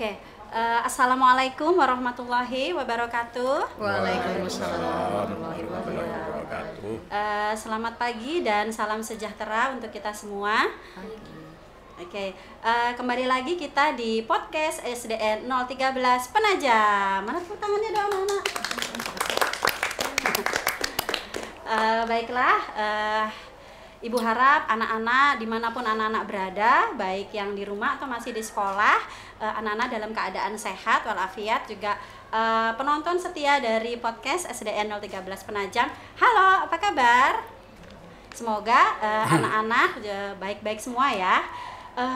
Oke, Assalamualaikum warahmatullahi wabarakatuh. Waalaikumsalam warahmatullahi wabarakatuh. Selamat pagi dan salam sejahtera untuk kita semua. Oke, kembali lagi kita di podcast SDN 013 Penajam. Mana tepuk tangannya dong anak-anak? Baiklah, Ibu harap anak-anak dimanapun anak-anak berada, baik yang di rumah atau masih di sekolah, anak-anak dalam keadaan sehat walafiat, juga penonton setia dari podcast SDN 013 Penajam. Halo, apa kabar? Semoga anak-anak baik-baik semua ya.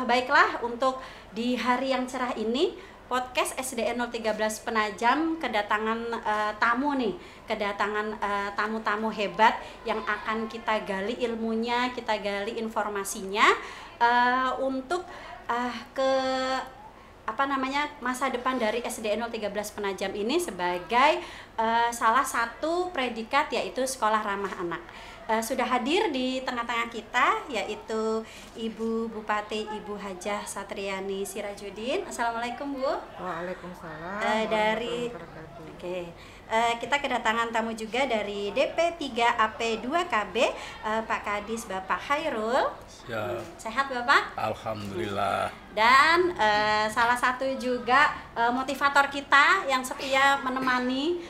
Baiklah, untuk di hari yang cerah ini podcast SDN 013 Penajam kedatangan tamu nih, kedatangan tamu-tamu hebat yang akan kita gali ilmunya, kita gali informasinya untuk ke masa depan dari SDN 013 Penajam ini sebagai salah satu predikat, yaitu sekolah ramah anak. Sudah hadir di tengah-tengah kita, yaitu Ibu Bupati Ibu Hajah Satriani Sirajuddin. Assalamualaikum Bu. Waalaikumsalam. Kita kedatangan tamu juga dari DP3AP2KB, Pak Kadis Bapak Hairul. Ya. Sehat Bapak? Alhamdulillah. Dan salah satu juga motivator kita yang setia menemani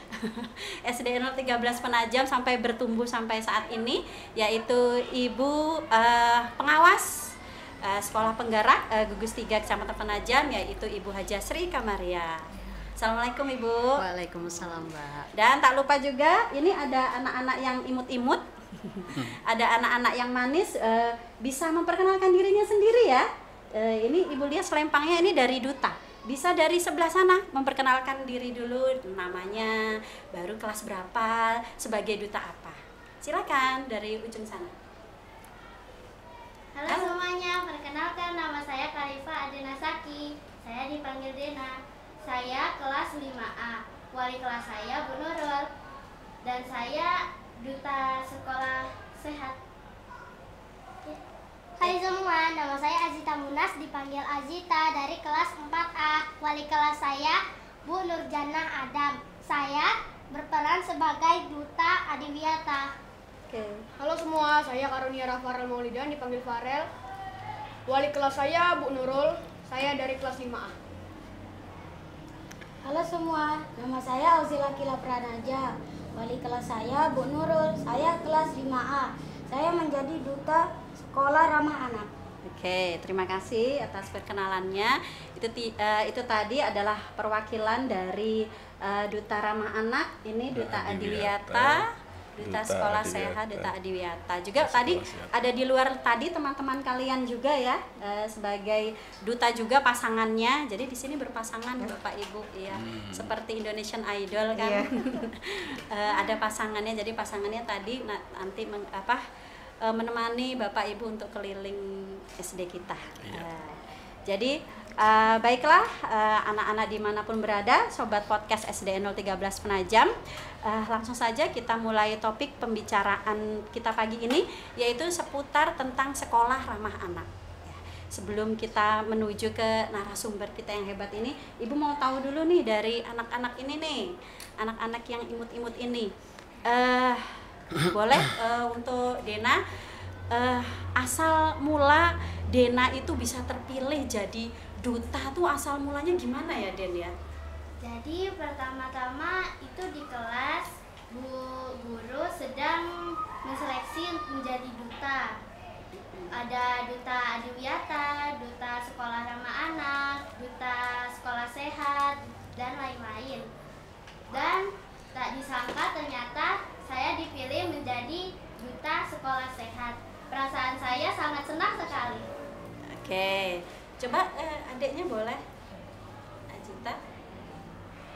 SDN 013 Penajam sampai bertumbuh sampai saat ini, yaitu Ibu pengawas Sekolah Penggerak Gugus 3 Kecamatan Penajam, yaitu Ibu Hajah Sri Kamaria. Assalamualaikum Ibu. Waalaikumsalam Mbak. Dan tak lupa juga ini ada anak-anak yang imut-imut, ada anak-anak yang manis, bisa memperkenalkan dirinya sendiri ya. Ini Ibu lihat selempangnya ini dari duta. Bisa dari sebelah sana memperkenalkan diri dulu, namanya, baru kelas berapa, sebagai duta apa. Silakan dari ujung sana. Halo semuanya, perkenalkan nama saya Khalifa Adena Saki. Saya dipanggil Dena. Saya kelas 5A. Wali kelas saya Bu Nurul. Dan saya duta sekolah sehat. Hai semua, nama saya Azita Munas, dipanggil Azita, dari kelas 4A. Wali kelas saya Bu Nurjannah Adam. Saya berperan sebagai duta Adiwiyata. Halo semua, saya Karunia Rafael Maulidan, dipanggil Farel. Wali kelas saya Bu Nurul, saya dari kelas 5A. Halo semua, nama saya Auzila Kila Pranaja. Wali kelas saya Bu Nurul, saya kelas 5A. Saya menjadi duta sekolah ramah anak. Oke, terima kasih atas perkenalannya. Itu tadi adalah perwakilan dari Duta Ramah Anak. Ini Duta Adiwiyata, Duta Sekolah Sehat, Duta Adiwiyata. Juga tadi ada di luar tadi teman-teman kalian juga ya, sebagai duta juga pasangannya. Jadi di sini berpasangan Bapak Ibu ya, seperti Indonesian Idol kan. Ada pasangannya. Jadi pasangannya tadi nanti menemani Bapak Ibu untuk keliling SD kita. Jadi baiklah anak-anak dimanapun berada, sobat podcast SDN 013 Penajam, langsung saja kita mulai topik pembicaraan kita pagi ini, yaitu seputar tentang sekolah ramah anak. Sebelum kita menuju ke narasumber kita yang hebat ini, Ibu mau tahu dulu nih dari anak-anak ini nih, anak-anak yang imut-imut ini. Boleh untuk Dena, asal mula Dena itu bisa terpilih jadi duta tuh asal mulanya gimana ya Den ya? Jadi pertama-tama itu di kelas Bu Guru sedang menseleksi menjadi duta. Ada duta Adiwiyata, duta sekolah ramah anak, duta sekolah sehat, dan lain-lain. Dan tak disangka ternyata saya dipilih menjadi duta sekolah sehat. Perasaan saya sangat senang sekali. Oke, coba adiknya boleh, Ajita.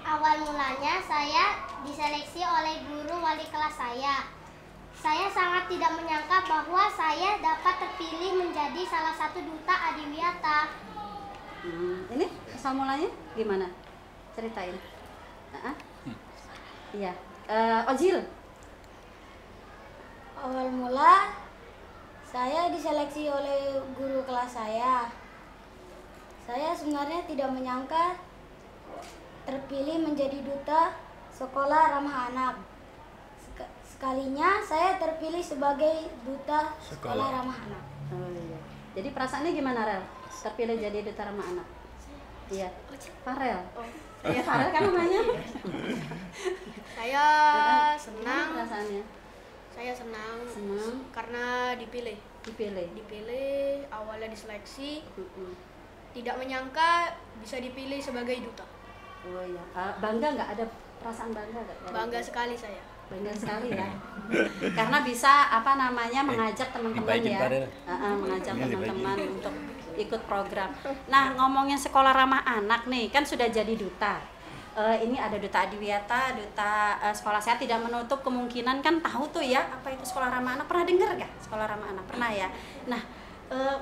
Awal mulanya saya diseleksi oleh guru wali kelas saya. Saya sangat tidak menyangka bahwa saya dapat terpilih menjadi salah satu duta Adiwiyata. Ini asal mulanya gimana? Ceritain. Iya, Ojil. Awal mula saya diseleksi oleh guru kelas saya. Saya sebenarnya tidak menyangka terpilih menjadi duta sekolah ramah anak. Sekalinya saya terpilih sebagai duta sekolah ramah anak. Oh iya. Jadi perasaannya gimana, Rel? Terpilih jadi duta ramah anak? Iya. Farel. Iya, Farel kan namanya. Saya Gimana senang. perasaannya? Saya senang Senang. karena dipilih. Dipilih. Awalnya diseleksi, Mm-mm. tidak menyangka bisa dipilih sebagai duta. Oh iya. Bangga nggak, ada perasaan bangga nggak? Bangga sekali saya. Bangga sekali ya. Karena bisa mengajak teman-teman dibaikin, ya. Farel. Mengajak Ini teman-teman untuk ikut program. Nah, ngomongin sekolah ramah anak nih, kan sudah jadi duta. Ini ada duta Adiwiyata, duta sekolah. Saya tidak menutup kemungkinan, kan tahu tuh ya apa itu sekolah ramah anak. Pernah dengar nggak sekolah ramah anak? Pernah ya. Nah,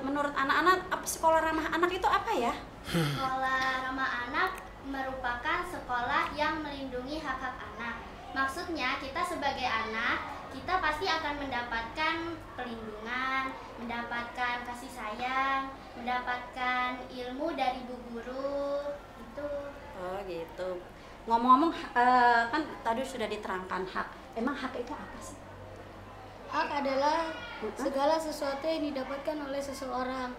menurut anak-anak sekolah ramah anak itu apa ya? Sekolah ramah anak merupakan sekolah yang melindungi hak-hak anak. Maksudnya kita sebagai anak, kita pasti akan mendapatkan perlindungan, mendapatkan kasih sayang, mendapatkan ilmu dari bu guru. Itu. Oh gitu. Ngomong-ngomong, kan tadi sudah diterangkan hak. Emang hak itu apa sih? Hak adalah segala sesuatu yang didapatkan oleh seseorang,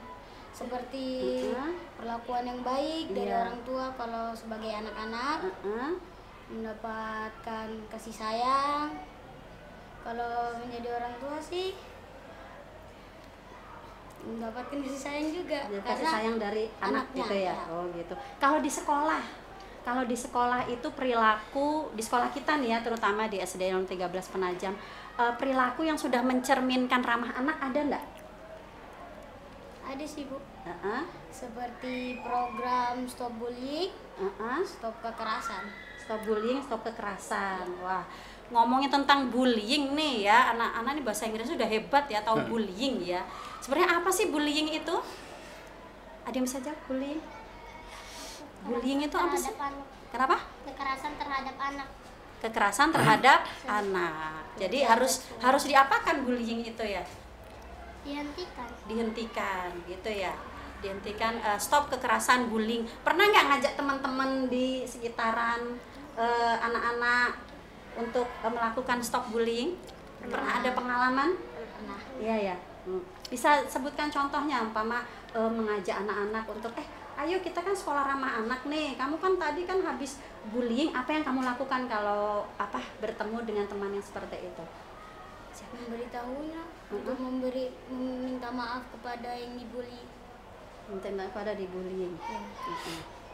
seperti perlakuan yang baik dari Iya. orang tua kalau sebagai anak-anak, Heeh. mendapatkan kasih sayang. Kalau menjadi orang tua sih mendapatkan kasih sayang juga, Jadi kasih karena sayang dari anak anaknya, gitu ya. ya. Oh gitu. Kalau di sekolah itu perilaku di sekolah kita nih ya, terutama di SD 13 Penajam, perilaku yang sudah mencerminkan ramah anak ada nggak? ada sih Bu, Heeh. seperti program Stop Bullying, Heeh. Stop Kekerasan. Stop bullying, stop kekerasan. Wah, ngomongin tentang bullying nih ya, anak-anak nih bahasa Inggris sudah hebat ya, tahu bullying ya. Sebenarnya apa sih bullying itu? Ada yang bisa jawab bullying? Bullying itu apa sih? Terhadap anak. Kenapa? Kekerasan terhadap anak. Kekerasan terhadap anak. Jadi harus diapakan bullying itu ya? Dihentikan gitu ya. Dihentikan, stop kekerasan, bullying. Pernah nggak ngajak teman-teman di sekitaran anak-anak untuk melakukan stop bullying? Pernah ada pengalaman? Pernah. Iya ya. Bisa sebutkan contohnya, umpama mengajak anak-anak untuk ayo kita kan sekolah ramah anak nih. Kamu kan tadi kan habis bullying, apa yang kamu lakukan kalau bertemu dengan teman yang seperti itu? Memberitahunya untuk meminta maaf kepada yang dibully. Minta maaf pada dibullying. Ya.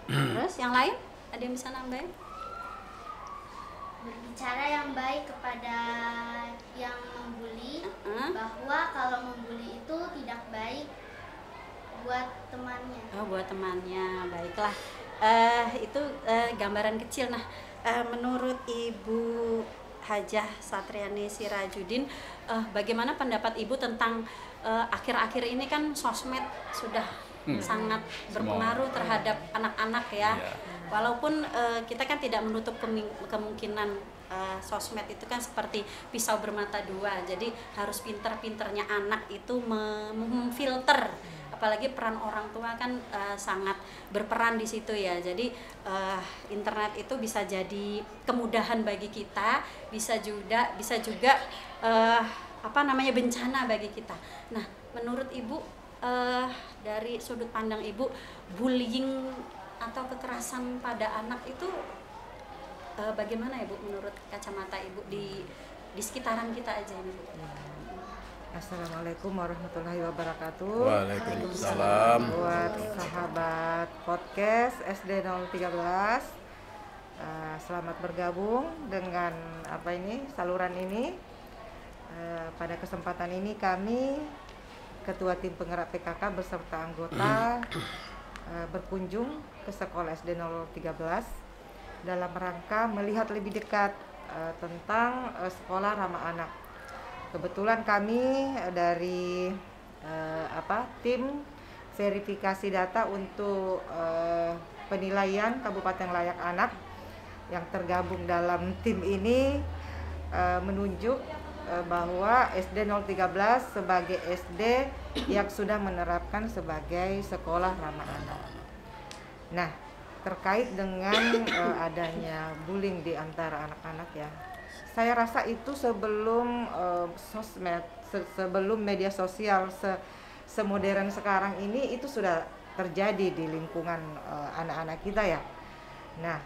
Terus yang lain? Ada yang bisa nambahin? Berbicara yang baik kepada yang membuli, bahwa kalau membuli itu tidak baik buat temannya. Oh, buat temannya. Baiklah. Itu gambaran kecil. Nah, menurut Ibu Hajah Satriani Sirajudin, bagaimana pendapat Ibu tentang akhir-akhir ini kan sosmed sudah sangat berpengaruh terhadap anak-anak ya. Walaupun kita kan tidak menutup kemungkinan sosmed itu kan seperti pisau bermata dua. Jadi harus pinter-pinternya anak itu memfilter. Apalagi peran orang tua kan sangat berperan di situ ya. Jadi internet itu bisa jadi kemudahan bagi kita, bisa juga bencana bagi kita. Nah, menurut Ibu, dari sudut pandang Ibu, bullying atau kekerasan pada anak itu bagaimana Ibu menurut kacamata Ibu di sekitaran kita aja ini, Bu? Assalamualaikum warahmatullahi wabarakatuh. Waalaikumsalam. Buat sahabat podcast SD 013, selamat bergabung dengan saluran ini. Pada kesempatan ini kami Ketua Tim Penggerak PKK beserta anggota berkunjung ke sekolah SD 013 dalam rangka melihat lebih dekat tentang sekolah ramah anak. Kebetulan kami dari tim verifikasi data untuk penilaian Kabupaten Layak Anak yang tergabung dalam tim ini menunjuk bahwa SD 013 sebagai SD yang sudah menerapkan sebagai sekolah ramah anak. Nah, terkait dengan adanya bullying di antara anak-anak ya. Saya rasa itu sebelum sosmed, sebelum media sosial semodern sekarang ini itu sudah terjadi di lingkungan anak-anak kita ya. Nah,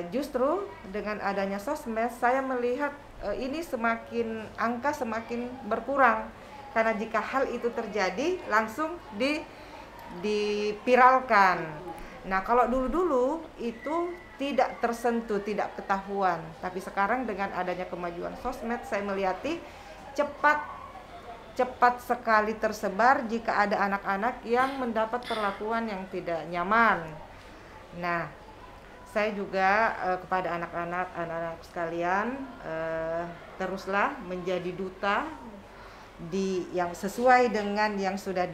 justru dengan adanya sosmed saya melihat ini angka semakin berkurang, karena jika hal itu terjadi langsung dipiralkan. Nah, kalau dulu-dulu itu tidak tersentuh, tidak ketahuan, tapi sekarang dengan adanya kemajuan sosmed saya melihati cepat sekali tersebar jika ada anak-anak yang mendapat perlakuan yang tidak nyaman. Nah, saya juga kepada anak-anak sekalian, teruslah menjadi duta yang sesuai dengan yang sudah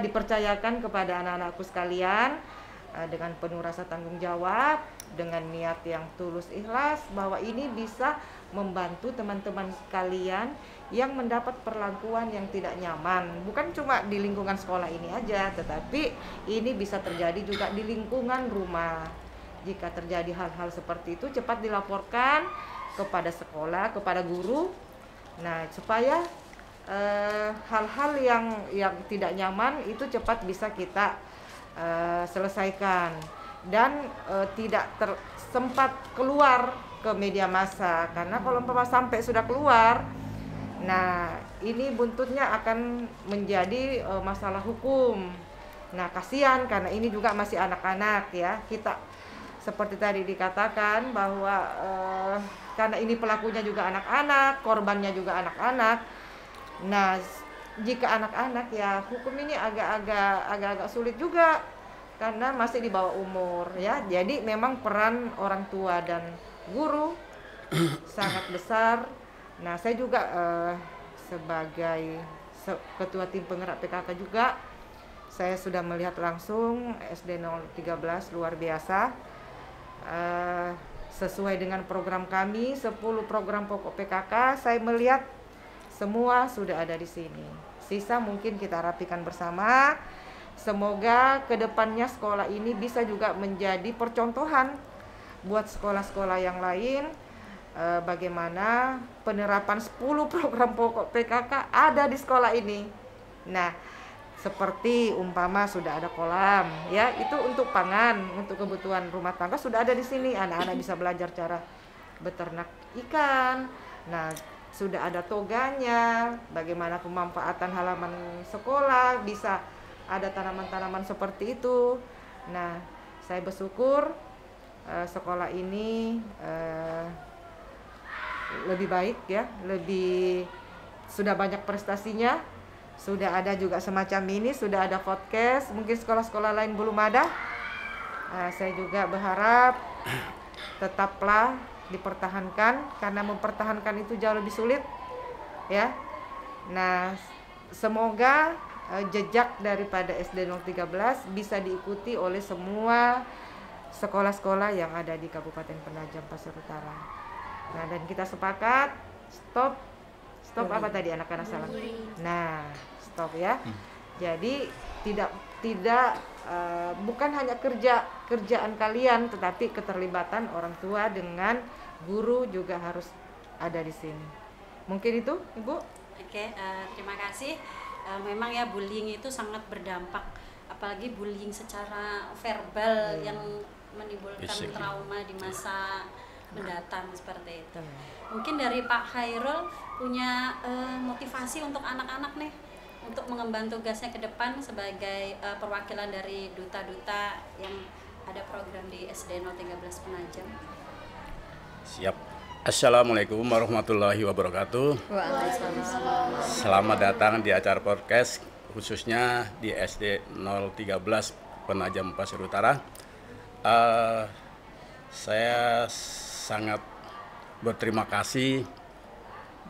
dipercayakan kepada anak-anakku sekalian, dengan penuh rasa tanggung jawab, dengan niat yang tulus ikhlas, bahwa ini bisa membantu teman-teman sekalian yang mendapat perlakuan yang tidak nyaman, bukan cuma di lingkungan sekolah ini aja, tetapi ini bisa terjadi juga di lingkungan rumah. Jika terjadi hal-hal seperti itu, cepat dilaporkan kepada sekolah, kepada guru. Nah, supaya hal-hal yang tidak nyaman itu cepat bisa kita selesaikan dan tidak sempat keluar ke media massa, karena kalau sampai sudah keluar, nah ini buntutnya akan menjadi masalah hukum. Nah, kasihan karena ini juga masih anak-anak ya. Kita seperti tadi dikatakan bahwa karena ini pelakunya juga anak-anak, korbannya juga anak-anak. Nah, jika anak-anak ya hukum ini agak sulit juga karena masih di bawah umur ya. Jadi memang peran orang tua dan guru sangat besar. Nah, saya juga sebagai ketua tim penggerak PKK juga, saya sudah melihat langsung SD 013 luar biasa. Sesuai dengan program kami 10 program pokok PKK, saya melihat semua sudah ada di sini. Sisa mungkin kita rapikan bersama. Semoga kedepannya sekolah ini bisa juga menjadi percontohan buat sekolah-sekolah yang lain, bagaimana penerapan 10 program pokok PKK ada di sekolah ini. Nah, seperti umpama sudah ada kolam ya, itu untuk pangan, untuk kebutuhan rumah tangga sudah ada di sini. Anak-anak bisa belajar cara beternak ikan. Nah, sudah ada toganya, bagaimana pemanfaatan halaman sekolah, bisa ada tanaman-tanaman seperti itu. Nah, saya bersyukur sekolah ini lebih baik ya, sudah banyak prestasinya, sudah ada juga semacam ini, sudah ada podcast, mungkin sekolah-sekolah lain belum ada. Saya juga berharap tetaplah dipertahankan, karena mempertahankan itu jauh lebih sulit ya. Nah, semoga jejak daripada SD 013 bisa diikuti oleh semua sekolah-sekolah yang ada di Kabupaten Penajam Pasir Utara. Nah, dan kita sepakat stop apa tadi anak-anak salah? Nah, stop ya. Jadi tidak bukan hanya kerjaan kalian, tetapi keterlibatan orang tua dengan guru juga harus ada di sini. Mungkin itu, Ibu. Oke, terima kasih. Memang ya bullying itu sangat berdampak, apalagi bullying secara verbal yang menimbulkan trauma di masa mendatang seperti itu. Mungkin dari Pak Khairul punya motivasi untuk anak-anak nih, untuk mengemban tugasnya ke depan sebagai perwakilan dari duta-duta yang ada program di SD 013 Penajam. Siap. Assalamualaikum warahmatullahi wabarakatuh. Waalaikumsalam. Selamat datang di acara podcast khususnya di SD 013 Penajam Pasir Utara. Saya sangat berterima kasih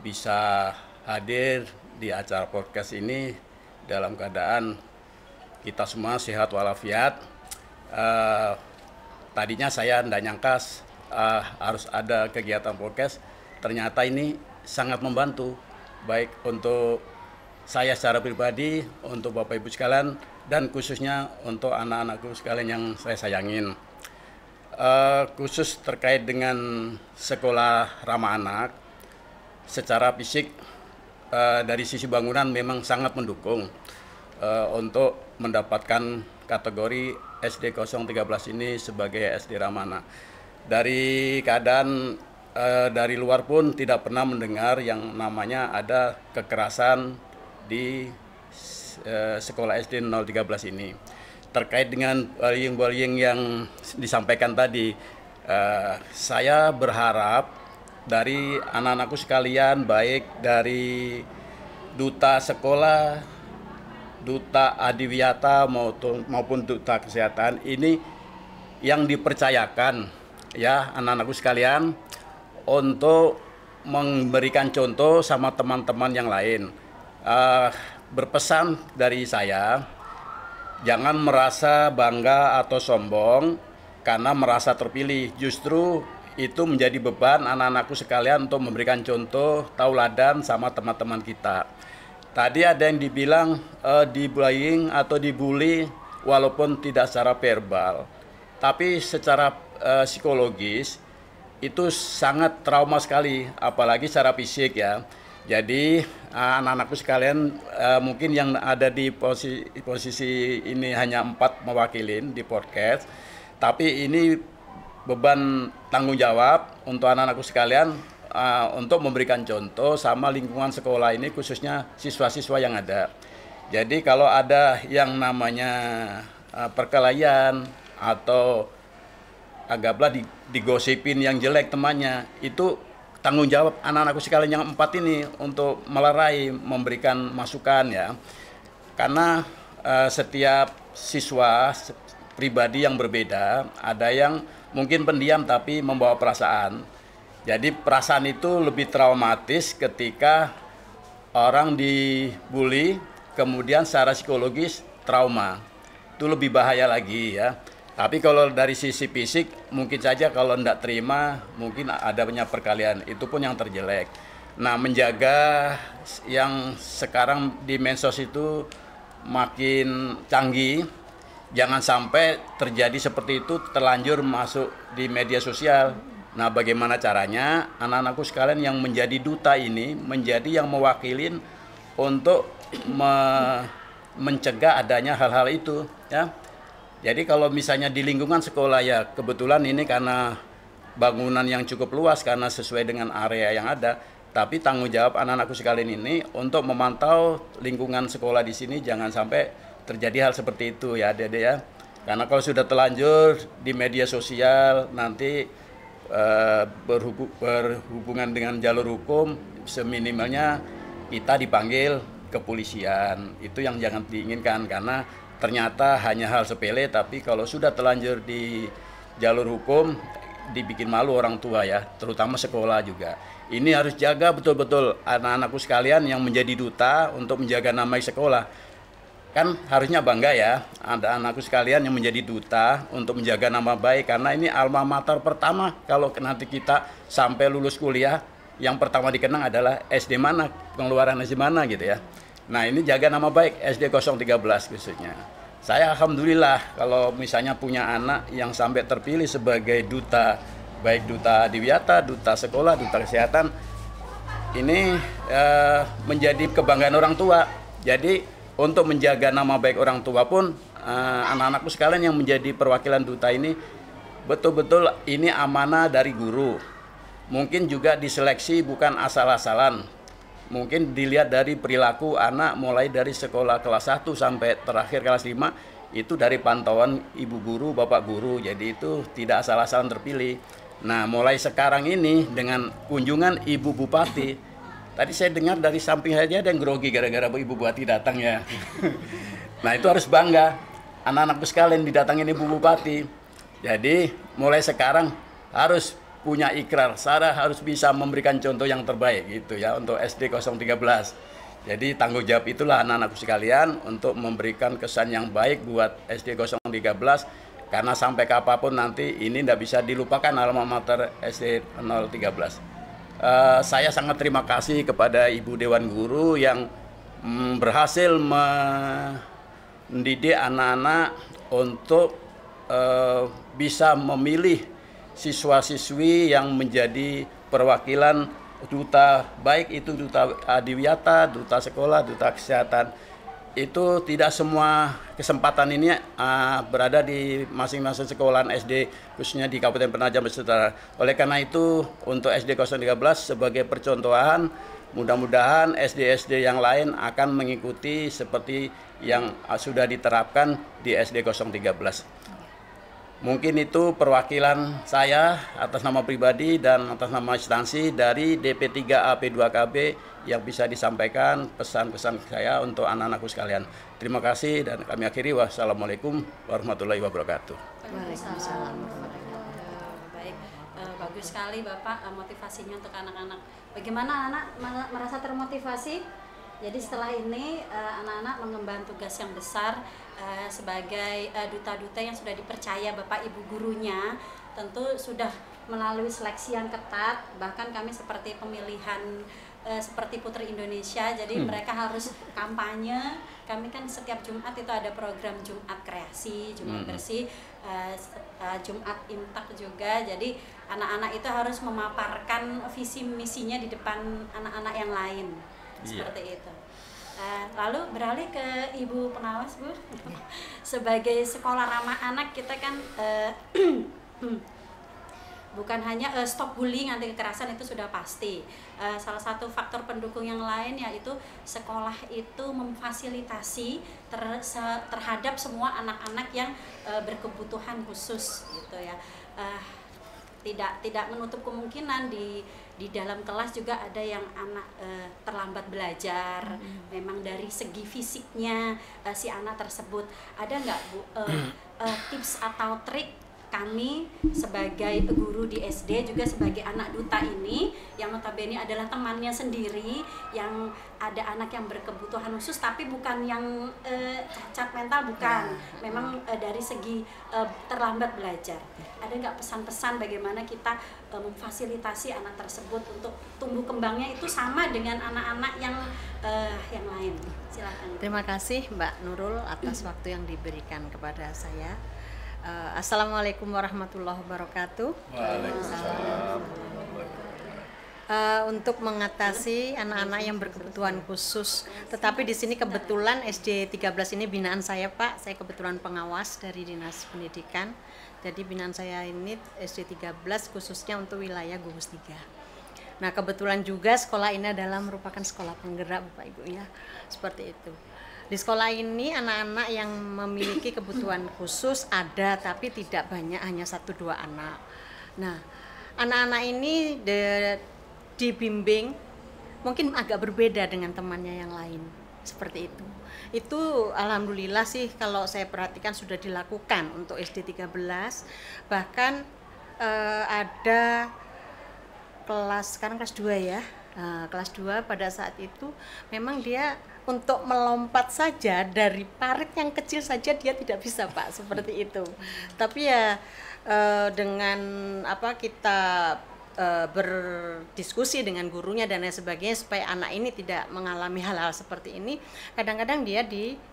bisa hadir di acara podcast ini dalam keadaan kita semua sehat walafiat. Tadinya saya tidak nyangka harus ada kegiatan podcast. Ternyata ini sangat membantu, baik untuk saya secara pribadi, untuk Bapak Ibu sekalian, dan khususnya untuk anak-anakku sekalian yang saya sayangin. Khusus terkait dengan sekolah ramah anak, secara fisik dari sisi bangunan memang sangat mendukung untuk mendapatkan kategori SD 013 ini sebagai SD ramah anak. Dari keadaan dari luar pun tidak pernah mendengar yang namanya ada kekerasan di sekolah SD 013 ini. Terkait dengan bullying yang disampaikan tadi, saya berharap dari anak-anakku sekalian, baik dari duta sekolah, duta adiwiyata maupun duta kesehatan, ini yang dipercayakan ya anak-anakku sekalian untuk memberikan contoh sama teman-teman yang lain. Berpesan dari saya, jangan merasa bangga atau sombong karena merasa terpilih. Justru itu menjadi beban anak-anakku sekalian untuk memberikan contoh tauladan sama teman-teman kita. Tadi ada yang dibilang di-bullying atau dibully walaupun tidak secara verbal, tapi secara psikologis itu sangat trauma sekali, apalagi secara fisik ya. Jadi anak-anakku sekalian, mungkin yang ada di posisi ini hanya 4 mewakilin di podcast, tapi ini beban tanggung jawab untuk anak-anakku sekalian untuk memberikan contoh sama lingkungan sekolah ini, khususnya siswa-siswa yang ada. Jadi kalau ada yang namanya perkelahian atau anggaplah digosipin yang jelek temannya, itu tanggung jawab anak-anakku sekalian yang 4 ini untuk melerai, memberikan masukan ya. Karena setiap siswa pribadi yang berbeda, ada yang mungkin pendiam tapi membawa perasaan. Jadi perasaan itu lebih traumatis ketika orang dibully, kemudian secara psikologis trauma. Itu lebih bahaya lagi ya. Tapi kalau dari sisi fisik, mungkin saja kalau tidak terima, mungkin ada banyak perkalian. Itu pun yang terjelek. Nah, menjaga yang sekarang di medsos itu makin canggih, jangan sampai terjadi seperti itu, terlanjur masuk di media sosial. Nah, bagaimana caranya anak-anakku sekalian yang menjadi duta ini, menjadi yang mewakilin untuk mencegah adanya hal-hal itu, ya. Jadi kalau misalnya di lingkungan sekolah ya kebetulan ini karena bangunan yang cukup luas karena sesuai dengan area yang ada, tapi tanggung jawab anak-anakku sekalian ini untuk memantau lingkungan sekolah di sini jangan sampai terjadi hal seperti itu ya adik-adik ya. Karena kalau sudah terlanjur di media sosial nanti berhubungan dengan jalur hukum, seminimalnya kita dipanggil kepolisian. Itu yang jangan diinginkan karena ternyata hanya hal sepele, tapi kalau sudah terlanjur di jalur hukum dibikin malu orang tua ya, terutama sekolah juga. Ini harus jaga betul-betul anak-anakku sekalian yang menjadi duta untuk menjaga nama sekolah. Kan harusnya bangga ya, ada anakku sekalian yang menjadi duta untuk menjaga nama baik, karena ini alma mater pertama kalau nanti kita sampai lulus kuliah, yang pertama dikenang adalah SD mana, pengeluaran SD mana gitu ya. Nah ini jaga nama baik SD 013 khususnya. Saya alhamdulillah kalau misalnya punya anak yang sampai terpilih sebagai duta, baik duta adiwiyata, duta sekolah, duta kesehatan, ini menjadi kebanggaan orang tua. Jadi untuk menjaga nama baik orang tua pun anak-anakku sekalian yang menjadi perwakilan duta ini betul-betul ini amanah dari guru. Mungkin juga diseleksi bukan asal-asalan. Mungkin dilihat dari perilaku anak mulai dari sekolah kelas 1 sampai terakhir kelas 5 itu dari pantauan ibu guru, bapak guru. Jadi itu tidak asal-asalan terpilih. Nah, mulai sekarang ini dengan kunjungan Ibu Bupati. Tadi saya dengar dari samping saja ada yang grogi gara-gara Ibu Bupati datang ya. Nah, itu harus bangga. Anak-anakku sekalian didatangin Ibu Bupati. Jadi, mulai sekarang harus punya ikrar, Sarah harus bisa memberikan contoh yang terbaik gitu ya untuk SD 013. Jadi tanggung jawab itulah anak-anakku sekalian untuk memberikan kesan yang baik buat SD 013 karena sampai kapanpun nanti ini tidak bisa dilupakan alma mater SD 013. Saya sangat terima kasih kepada Ibu Dewan Guru yang berhasil mendidik anak-anak untuk bisa memilih siswa-siswi yang menjadi perwakilan duta, baik itu duta adiwiyata, duta sekolah, duta kesehatan. Itu tidak semua kesempatan ini berada di masing-masing sekolahan SD, khususnya di Kabupaten Penajam Besar. Oleh karena itu, untuk SD 013 sebagai percontohan, mudah-mudahan SD-SD yang lain akan mengikuti seperti yang sudah diterapkan di SD 013. Mungkin itu perwakilan saya atas nama pribadi dan atas nama instansi dari DP3A P2KB yang bisa disampaikan pesan-pesan saya untuk anak-anakku sekalian. Terima kasih dan kami akhiri. Wassalamualaikum warahmatullahi wabarakatuh. Waalaikumsalam. Baik, bagus sekali Bapak motivasinya untuk anak-anak. Bagaimana anak merasa termotivasi? Jadi setelah ini anak-anak mengemban tugas yang besar sebagai duta-duta yang sudah dipercaya Bapak Ibu gurunya, tentu sudah melalui seleksi yang ketat, bahkan kami seperti pemilihan seperti Putri Indonesia, jadi mereka harus kampanye. Kami kan setiap Jumat itu ada program Jumat Kreasi, Jumat Bersih, Jumat Imtak juga, jadi anak-anak itu harus memaparkan visi misinya di depan anak-anak yang lain. Seperti itu. Lalu beralih ke Ibu Pengawas, Bu. Sebagai sekolah ramah anak, kita kan bukan hanya stop bullying, anti kekerasan itu sudah pasti. Salah satu faktor pendukung yang lain yaitu sekolah itu memfasilitasi terhadap semua anak-anak yang berkebutuhan khusus gitu ya. Tidak menutup kemungkinan di dalam kelas juga ada yang anak terlambat belajar. Memang dari segi fisiknya si anak tersebut, ada nggak Bu tips atau trik kami sebagai guru di SD juga sebagai anak duta ini yang notabene adalah temannya sendiri, yang ada anak yang berkebutuhan khusus tapi bukan yang cacat mental, bukan, memang dari segi terlambat belajar. Ada nggak pesan-pesan bagaimana kita memfasilitasi anak tersebut untuk tumbuh kembangnya itu sama dengan anak-anak yang lain? Silakan. Terima kasih Mbak Nurul atas waktu yang diberikan kepada saya. Assalamualaikum warahmatullahi wabarakatuh. Waalaikumsalam. Untuk mengatasi anak-anak yang berkebutuhan khusus, tetapi di sini kebetulan SD 13 ini binaan saya Pak, saya kebetulan pengawas dari Dinas Pendidikan. Jadi binaan saya ini SD 13 khususnya untuk wilayah Gugus 3. Nah kebetulan juga sekolah ini adalah merupakan sekolah penggerak Bapak Ibu ya, seperti itu. Di sekolah ini anak-anak yang memiliki kebutuhan khusus ada, tapi tidak banyak, hanya 1-2 anak. Nah, anak-anak ini dibimbing mungkin agak berbeda dengan temannya yang lain, seperti itu. Itu alhamdulillah sih kalau saya perhatikan sudah dilakukan untuk SD 13. Bahkan ada kelas, sekarang kelas 2 ya. Nah, kelas 2 pada saat itu memang dia untuk melompat saja dari parit yang kecil saja dia tidak bisa Pak, seperti itu. Tapi ya dengan kita berdiskusi dengan gurunya dan lain sebagainya supaya anak ini tidak mengalami hal-hal seperti ini, kadang-kadang dia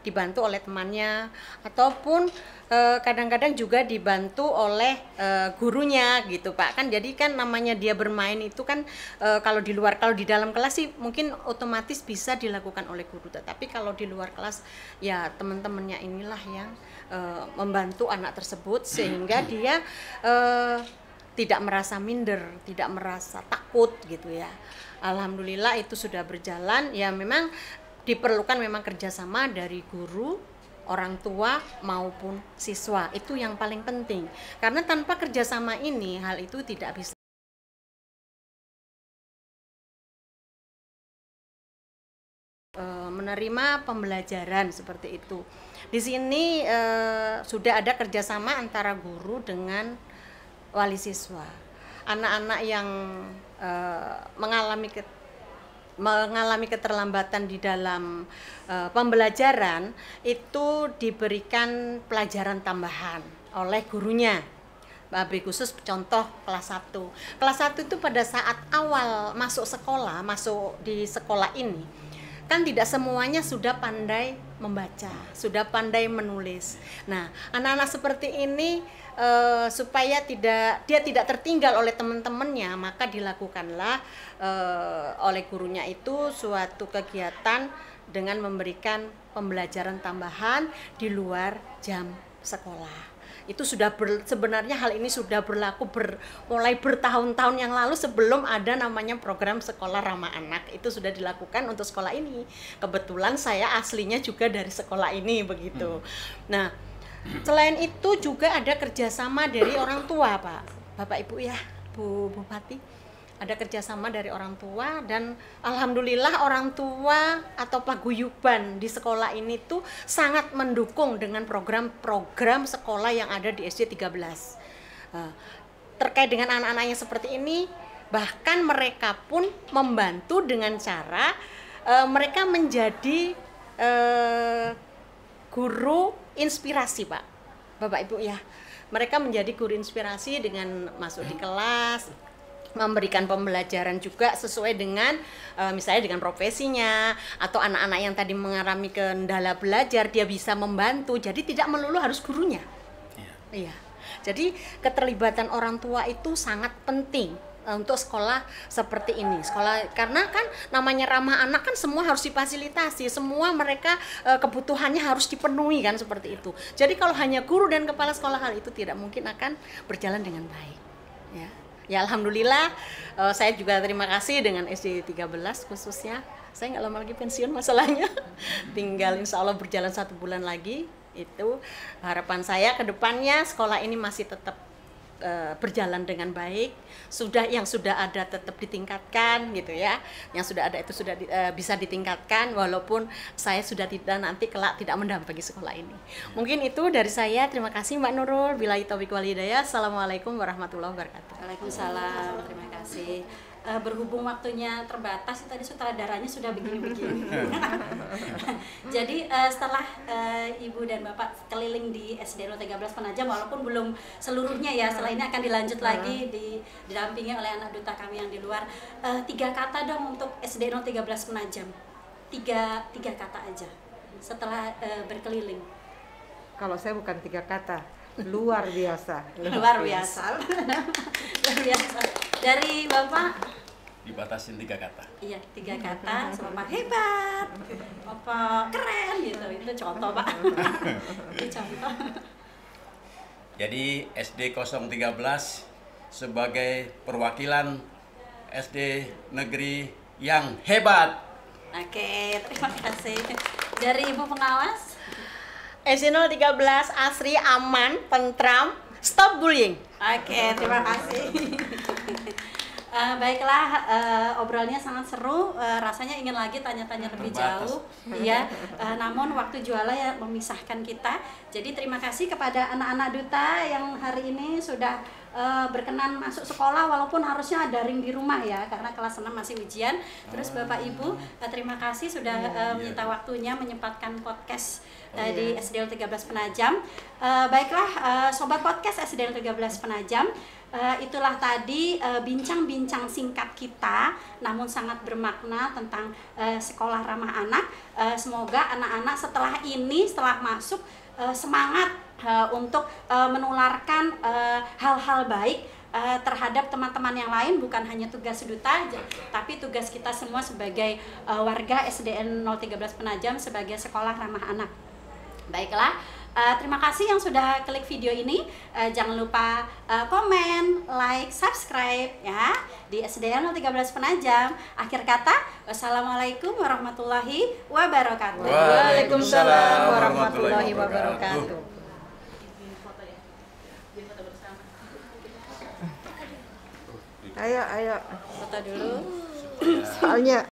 dibantu oleh temannya ataupun kadang-kadang juga dibantu oleh gurunya gitu Pak. Kan jadi kan namanya dia bermain itu kan kalau di dalam kelas sih mungkin otomatis bisa dilakukan oleh guru, tetapi kalau di luar kelas ya teman-temannya inilah yang membantu anak tersebut sehingga dia tidak merasa minder, tidak merasa takut gitu ya. Alhamdulillah itu sudah berjalan. Ya memang diperlukan memang kerjasama dari guru, orang tua maupun siswa. Itu yang paling penting. Karena tanpa kerjasama ini hal itu tidak bisa menerima pembelajaran seperti itu. Di sini sudah ada kerjasama antara guru dengan wali siswa. Anak-anak yang mengalami keterlambatan di dalam pembelajaran itu diberikan pelajaran tambahan oleh gurunya. Lebih khusus contoh kelas 1. Kelas 1 itu pada saat awal masuk di sekolah ini, kan tidak semuanya sudah pandai membaca, sudah pandai menulis. Nah, anak-anak seperti ini supaya dia tidak tertinggal oleh teman-temannya, maka dilakukanlah oleh gurunya itu suatu kegiatan dengan memberikan pembelajaran tambahan di luar jam sekolah. Itu sudah sebenarnya hal ini sudah berlaku mulai bertahun-tahun yang lalu sebelum ada namanya program sekolah ramah anak. Itu sudah dilakukan untuk sekolah ini. Kebetulan saya aslinya juga dari sekolah ini begitu. Nah, selain itu juga ada kerjasama dari orang tua, Pak, Bapak Ibu ya, Bu Bupati. Ada kerjasama dari orang tua, dan alhamdulillah orang tua atau paguyuban di sekolah ini tuh sangat mendukung dengan program-program sekolah yang ada di SD 13. Terkait dengan anak-anak yang seperti ini, bahkan mereka pun membantu dengan cara mereka menjadi guru inspirasi, Pak, Bapak Ibu ya. Mereka menjadi guru inspirasi dengan masuk di kelas, memberikan pembelajaran juga sesuai dengan misalnya dengan profesinya, atau anak-anak yang tadi mengalami kendala belajar dia bisa membantu, jadi tidak melulu harus gurunya. Iya. Jadi keterlibatan orang tua itu sangat penting untuk sekolah seperti ini. Sekolah, karena kan namanya ramah anak kan semua harus difasilitasi, semua mereka kebutuhannya harus dipenuhi kan, seperti itu. Jadi kalau hanya guru dan kepala sekolah, hal itu tidak mungkin akan berjalan dengan baik. Ya, alhamdulillah saya juga terima kasih dengan SD 13 khususnya. Saya nggak lama lagi pensiun masalahnya. Tinggal insya Allah berjalan 1 bulan lagi. Itu harapan saya ke depannya sekolah ini masih tetap berjalan dengan baik. Yang sudah ada tetap ditingkatkan gitu ya. Yang sudah ada itu sudah bisa ditingkatkan, walaupun saya sudah nanti kelak tidak mendampingi sekolah ini. Mungkin itu dari saya. Terima kasih Mbak Nurul. Billahi taufiq wal hidayah. Assalamualaikum warahmatullahi wabarakatuh. Waalaikumsalam. Terima kasih. Berhubung waktunya terbatas, tadi sutradaranya sudah begini-begini. Jadi setelah Ibu dan Bapak keliling di SD 013 Penajam, walaupun belum seluruhnya ya, setelah ini akan dilanjut lagi didampingi oleh anak duta kami yang di luar. 3 kata dong untuk SD 013 Penajam. 3 kata aja setelah berkeliling. Kalau saya bukan 3 kata, luar biasa. Luar biasa. Luar biasa. Dari Bapak dibatasin 3 kata. Iya, 3 kata. Bapak hebat, Bapak keren gitu. Itu contoh, Pak. Itu contoh. Jadi SD 013 sebagai perwakilan SD negeri yang hebat. Oke, terima kasih. Dari Ibu pengawas, SD 013 asri, aman, tentram, stop bullying. Oke, terima kasih. Baiklah, obrolnya sangat seru. Rasanya ingin lagi tanya-tanya lebih jauh, ya. Namun waktu jualan ya memisahkan kita. Jadi terima kasih kepada anak-anak duta yang hari ini sudah berkenan masuk sekolah, walaupun harusnya daring di rumah ya, karena kelas 6 masih ujian. Terus Bapak Ibu, terima kasih sudah menyita waktunya menyempatkan podcast di SD 013 Penajam. Baiklah, sobat podcast SD 013 Penajam. Itulah tadi bincang-bincang singkat kita, namun sangat bermakna tentang sekolah ramah anak. Semoga anak-anak setelah masuk semangat untuk menularkan hal-hal baik terhadap teman-teman yang lain, bukan hanya tugas duta, tapi tugas kita semua sebagai warga SDN 013 Penajam sebagai sekolah ramah anak. Baiklah. Terima kasih yang sudah klik video ini. Jangan lupa komen, like, subscribe ya di SDN 013 Penajam. Akhir kata, wassalamualaikum warahmatullahi wabarakatuh. Waalaikumsalam warahmatullahi wabarakatuh. Ayo. Foto dulu. Soalnya